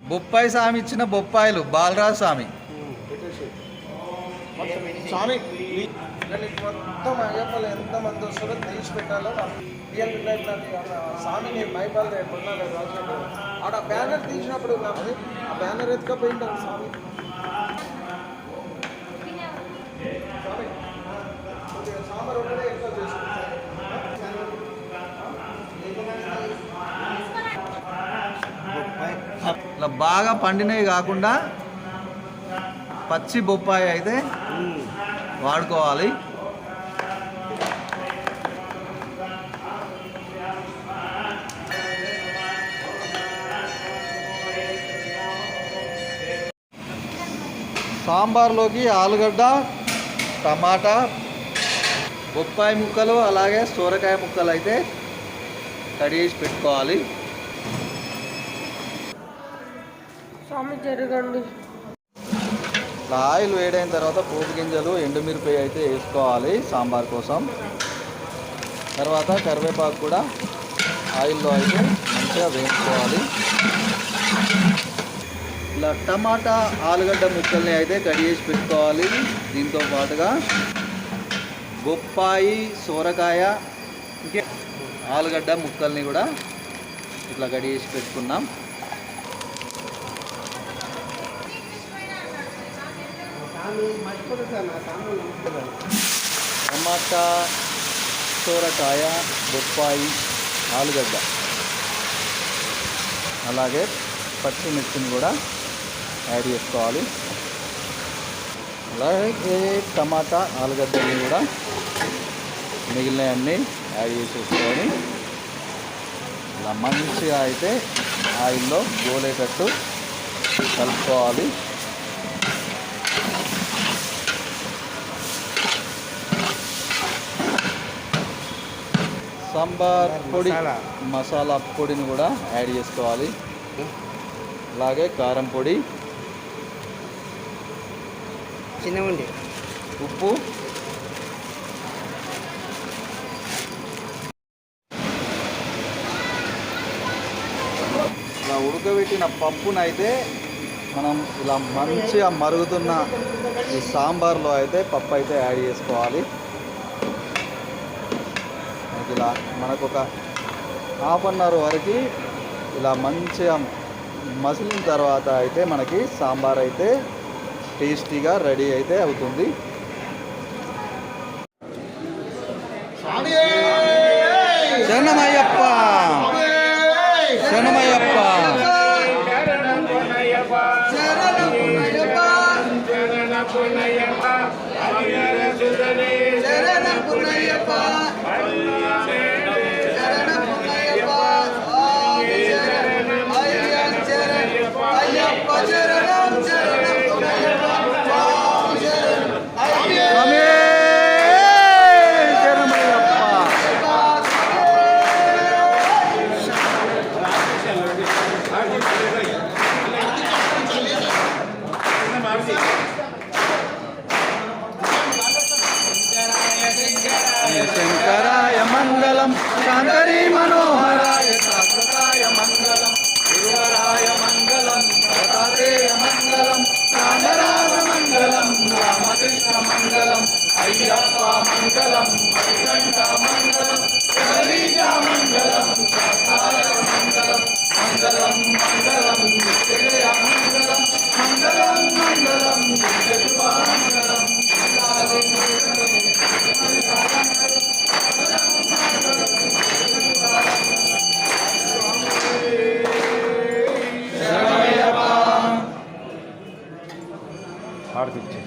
బొప్పాయి స్వామి ఇచ్చిన బొప్పాయిలు బాలరాజు స్వామి. స్వామి మొత్తం అయ్యప్పలు ఎంతమంది వస్తారో తీసి పెట్టాలో రియల్ స్వామిని మైపాల్ ఆడ బ్యానర్ తీసినప్పుడు ఉన్నది ఆ బ్యానర్ ఎత్తుకపోయింటారు స్వామి. సాంబార్ ఒకటే ఎక్కువ చేసుకుంటారు. ఇలా బాగా పండినవి కాకుండా పచ్చి బొప్పాయి అయితే వాడుకోవాలి. సాంబార్లోకి ఆలుగడ్డ, టమాటా, బొప్పాయి ముక్కలు అలాగే సొరకాయ ముక్కలు అయితే కడిగేసి పెట్టుకోవాలి. స్వామి జరగండి. ఆయిల్ వేడైన తర్వాత పోపు గింజలు, ఎండుమిరపకాయ అయితే వేసుకోవాలి సాంబార్ కోసం. తర్వాత కరివేపాకు కూడా ఆయిల్లో అయితే మంచిగా వేసుకోవాలి. ఇలా టమాటా, ఆలుగడ్డ ముక్కల్ని అయితే కడిగేసి పెట్టుకోవాలి. దీంతో పాటుగా బొప్పాయి, సొరకాయ, ఇంకే ఆలుగడ్డ ముక్కల్ని కూడా ఇట్లా కడిగేసి పెట్టుకున్నాం. టమాటా, సొరకాయ, బొప్పాయి, ఆలుగడ్డ అలాగే పచ్చిమిర్చిని కూడా యాడ్ చేసుకోవాలి. అలాగే టమాటా, ఆలుగడ్డని కూడా మిగిలినవన్నీ యాడ్ చేసేసుకొని ఇలా మంచిగా అయితే ఆయిల్లో గోలేటట్టు కలుపుకోవాలి. సాంబార్ పొడి, మసాలా పొడిని కూడా యాడ్ చేసుకోవాలి. అలాగే కారం పొడి, చిన్నవండి, ఉప్పు, ఇలా ఉడకబెట్టిన పప్పునైతే మనం ఇలా మంచిగా మరుగుతున్న ఈ సాంబార్లో అయితే పప్పు అయితే యాడ్ చేసుకోవాలి. ఇలా మనకు ఒక హాఫ్ అన్ అవర్ వరకు ఇలా మంచిగా మసిలిన తర్వాత అయితే మనకి సాంబార్ అయితే టేస్టీగా రెడీ అయితే అవుతుంది. శరణమయ్యప్ప, శరణమయ్యప్ప. శంకరాయ మంగళం, శాంకరీ మనోహరాయ శాశ్వతాయ మంగళం, గురువరాయ మంగళం, దత్తాత్రేయ మంగళం, రామరాజ మంగళం, రామకృష్ణ మంగళం, అయ్యప్ప మంగళం, వైకుంఠ మంగళం, శబరీశ మంగళం, శాస్త్రాయ మంగళం, మంగళం మంగళం, నిత్యజయ మంగళం, మంగళం మంగళం, నిత్యశుభ మంగళం. ఆడుతుంది.